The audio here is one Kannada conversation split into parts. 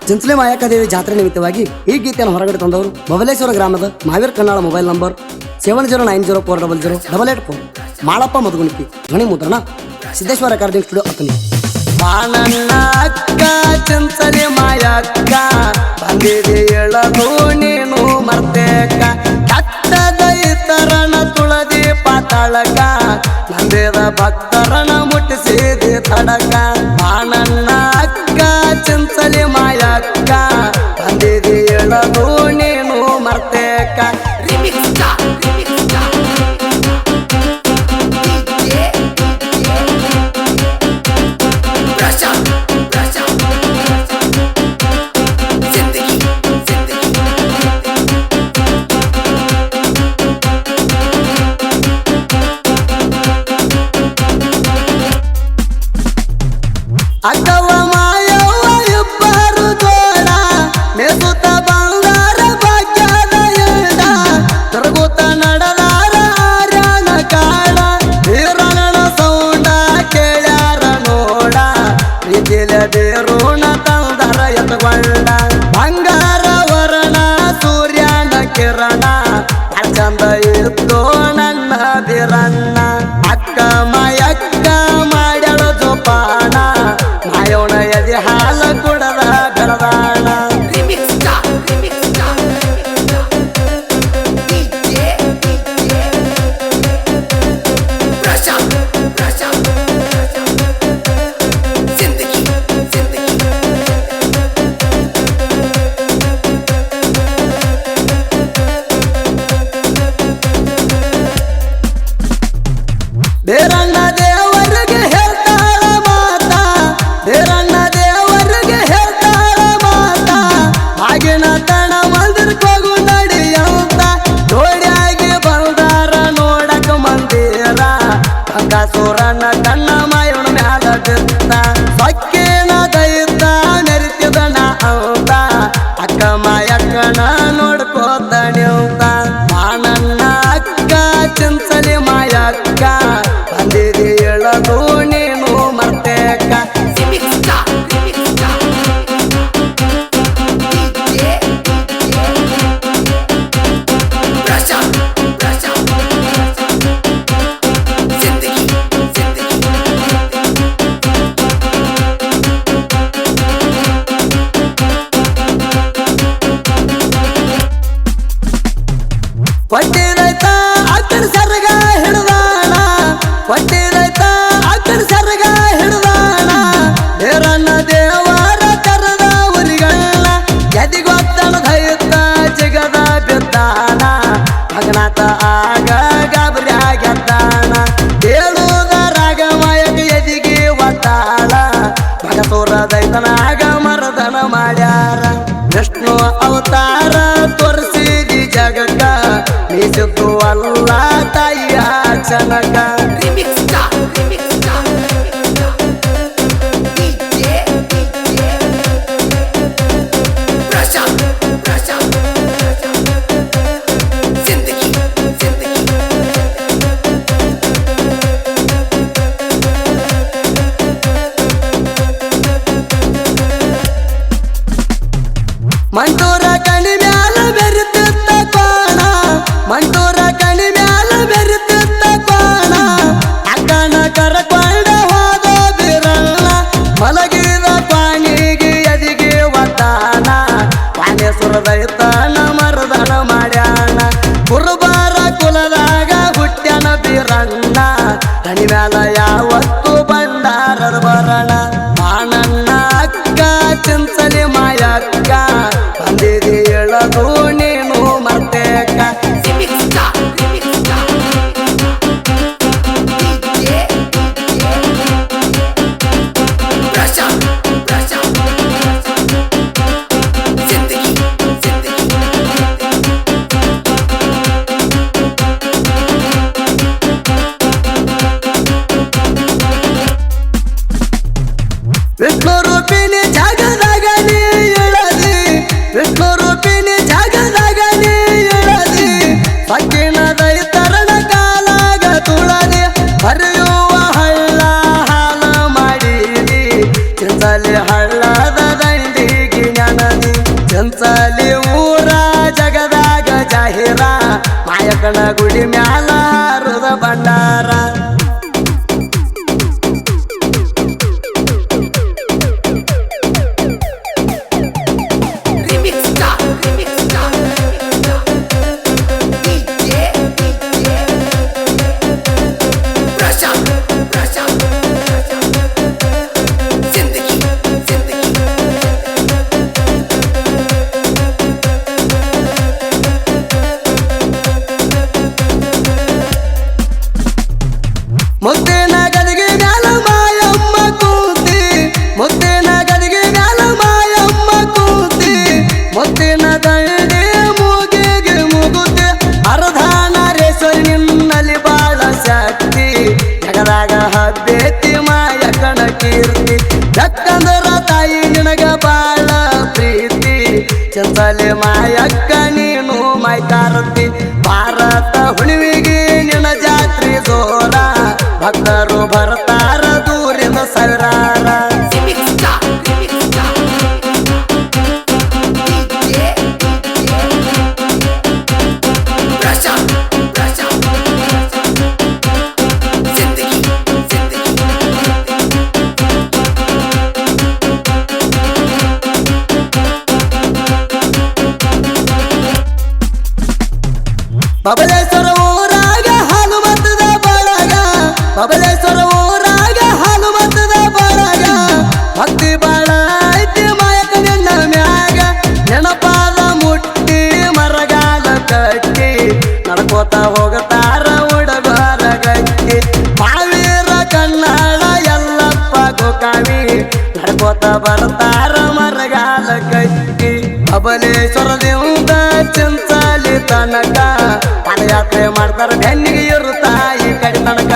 ಚಿಂಚಲೆ ಮಾಯಕ್ಕದೇವಿ ಜಾತ್ರೆ ನಿಮಿತ್ತವಾಗಿ ಈ ಗೀತೆಯನ್ನು ಹೊರಗಡೆ ತಂದವರು ಬಬಲೇಶ್ವರ ಗ್ರಾಮದ ಮಹಾವೀರ್ ಕನ್ನಾಳ ಮೊಬೈಲ್ ನಂಬರ್ 709040008884 ಮಾಳಪ್ಪ ಮಧುಗುಣಿಕಿ ಧ್ವನಿ ಮುದ್ರಣ ಸಿದ್ದೇಶ್ವರ ರೆಕಾರ್ಡಿಂಗ್ ಸ್ಟುಡಿಯೋ ಅಕ್ಕನಿ. ಬಾಣಣ್ಣ ಅಕ್ಕ ಚಿಂಚಲೆ ಮಾಯಕ್ಕ ಬಂದಿದೆ ಎಳದು ನೀನು ಮರ್ತೇಕ ಕಟ್ಟದ ಇತರನ ತುಳದಿ ಪಾತಾಳಕ ನಂದೇದ ಭಕ್ತರನ ಮುಟ್ಟಿಸಿದೆ ತಡಕ. ಬಾಣಣ್ಣ ಅಕ್ಕ ಚಿಂಚಲೆ ಮಾಯಕ್ಕ ಬಂದಿದೆ ಎಳದು ನೀನು ಮರ್ತೇಕ. ಅಕ್ಕವ ಮಾಯವ್ವ ಇಬ್ಬರು ಜೋಡ ಮೆಸುತ್ತ ಬಂಗಾರ ಭಾಗ್ಯದ ಎಡ ತಿರುಗುತ್ತ ನಡೆದಾರ ಆರ್ಯನ ಕಾಡ ವೀರನ ಸೌಂಡ ಕೇಳ್ಯಾರ ನೋಡ ಪ್ರೀತಿಲ ದೇರುಣ ತಂದರ ಎತ್ಕೊಂಡ ಬಂಗಾರ ವರ್ಣ ಸೂರ್ಯನ ಕಿರಣ ಚಂದ ಇತ್ತು ನನ್ನ ಬಿರಣ್ಣ. ಅಕ್ಕ ಮಾಯಕ್ಕ ಮಾಡ್ಯಾಳ ಜೋಪಾನ ಮಾಯೋಣ ಎದೆ ಹಾಲ ಕುಡದ ಬೆಳದಾಣ. ಬೇರಣ್ಣ ದೇವರಿಗೆ ಹೇಳ್ತಾಳ ಮಾತ, ಬೇರಣ್ಣ ದೇವರಿಗೆ ಹೇಳ್ತಾಳ ಮಾತ, ಆಗಿನ ತಣ ಮಂದಿರಕ್ಕೆ ಹೋಗು ನಡಿಯಂತ ಜೋಡಿಯಾಗಿ ಬಂದಾರ ನೋಡಕ ಮಂದಿರ. ಗಂಗಾಸೂರನ ಕಣ್ಣ ಮಾಯೋಣ ಮ್ಯಾಲ ಬಿತ್ತ ಸೊಕ್ಕಿನ ದೈತ ಮೆರಿತಿದನ ಅಂತ ಅಕ್ಕ ಮಾಯಕ್ಕನ ನೋಡ್ಕೋತ ನಿಂತ. ಬಾಣಣ್ಣ ಅಕ್ಕ ಚಿಂಚಲೆ ಮಾಯಕ್ಕ ಬಂದಿದೆ ಎಳದು ನೀನು ಮರ್ತೇಕ. ಕೊಟ್ಟಿರೈತ ಅಕ್ಕನ ಸರ್ಗ ಹಿಡ್ದಾಣ, ಕೊಟ್ಟಿರೈತ ಅಕ್ಕನ ಸರ್ಗ ಹಿಡ್ದಾಣ, ಬೇರನ್ನ ದೇವರ ಕರೆದ ಉರಿಗಣ್ಣ ಎದಿಗೊತ್ತನ ದೈತ ಜಗದ ಬಿದ್ದಾನ. ಮಗನಾಥ ಆಗ ಗಾಬರಿ ಆಗ್ಯದ್ದಾನ ಹೇಳುವುದ ರಾಗಮಯಕ ಎದಿಗೆ ಒತ್ತಾಳ. ಮಗಸೂರ ದೈತನಾಗ ಮರದನ ಮಾಡ್ಯಾರ ವಿಷ್ಣು ಅವತಾರ ತೋರಿಸಿದಿ ಜಗಕ್ಕ ಮೀಸಿದ್ದು ಅಲ್ಲ ತಾಯಿಯ ಜನಕ. ಮಂಟೂರ ಕಣಿ ಮ್ಯಾಲ ಬೆರಿತಿತ್ತ ಕೋಣ, ಮಂಟೂರ ಕಣಿ ಮ್ಯಾಲ ಬೆರಿತಿತ್ತ ಕೋಣ, ಅಕ್ಕನ ಕರಕೊಂಡ ಹೋದ ಬಿರಣ್ಣ ಮಲಗಿದ ಪಾಣಿಗೆ ಎದಿಗೆ ಒತ್ತಾನ. ಪಾನೇಶ್ವರ ದೈತನ ಮರದನ ಮಾಡ್ಯಾಣ ಕುರುಬಾರ ಕುಲದಾಗ ಹುಟ್ಟ್ಯಾನ ಬಿರಣ್ಣ ಕಣಿ ಮ್ಯಾಲ ಯಾವತ್ತು ಬಂಡಾರದ ಬರಣ. ಬಾಣಣ್ಣ ಅಕ್ಕ ಚಿಂಚಲೆ ಮಾಯಕ್ಕ ಬಂದಿದೆ ಎಳದು ನೀನು ಮರ್ತೇಕ. ಚಂಚಲೆ ಮಾಯಕ್ಕ ನೀನು ಮೈಕಾರತಿ ಭಾರತ ಹುಣ್ಣಿಮೆಗೆ ನಿನ್ನ ಜಾತ್ರೆ ಜೋರ ಭಕ್ತರು ಬರ್ತಾರ ದೂರಿನ ಸಾವಿರಾರ ಬಬಲೇಶ್ವರ ಊರಾಗ ಹನುಮಂತದ ಬಳಗ ಬಬಲೇಶ್ವರ ಊರಾಗ ಹನುಮಂತದ ಬಳಗ ಭಕ್ತಿ ಬಾಳ ಐತಿ ಮಾಯಕ ನಿನ್ನ ಮ್ಯಾಗ ನೆನಪಾದ ಮುಟ್ಟಿ ಮರಗಾಲ ಕಟ್ಟಿ ನಡ್ಕೋತ ಹೋಗತಾರ ಹುಡುಗರ ಗಟ್ಟಿ ಮಾವೀರ ಕನ್ನಡ ಎಲ್ಲಪ್ಪ ಗೋಕಾವಿ ನಡ್ಕೋತ ಬರ್ತಾರ ಮರಗಾಲ ಕಟ್ಟಿ ಬಬಲೇಶ್ವರದಿಂದ ಚಂಚಲಿ ತನಕ ಪಾದಯಾತ್ರೆ ಮಾಡ್ತಾರ ಬೆನ್ನಿಗೆ ಇರುತ್ತಾಯಿ ಕಡೆ ತನಕ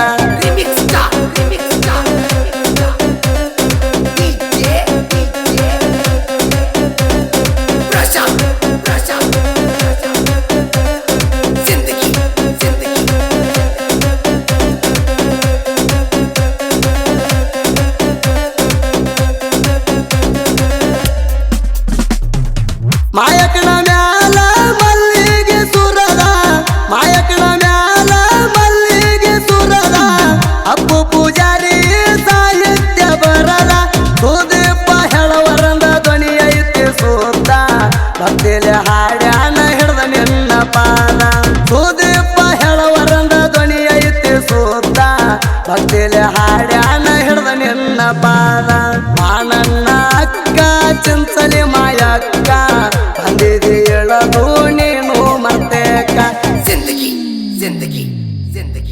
ಮಾಯಕನ ಮ್ಯಾಲ ಮಲ್ಲಿಗೆ ಸುರದ ಮಾಯಕನ ಮ್ಯಾಲ ಮಲ್ಲಿಗೆ ಸುರದ ಅಪ್ಪು ಪೂಜಾರಿ ಸಾಹಿತ್ಯ ಬರದ ಸುದೀಪ ಹೇಳವರಂದ ಧ್ವನಿ ಐತಿ ಸೂತ ಭಕ್ತಿಲೆ ಹಾಡ್ಯಾನ ಹಿಡ್ದ ನಿನ್ನ ಪಾದ ಸುದೀಪ ಹೇಳವರಂದ ಧ್ವನಿ ಐತಿ ಸೂತ ಭಕ್ತಿಲೆ ಹಾಡ್ಯಾನ ಹಿಡ್ದ ನಿನ್ನ ಪಾದ ಮಾನನ್ನ ಅಕ್ಕ ಚಂಚಲಿ ಮಾಯಕ್ಕ ಬಂದಿದೆ ಹೇಳದು ನೀನು ಮತ್ತೆ ಜಿಂದಗಿ ಜಿಂದಗಿ ಜಿಂದಗಿ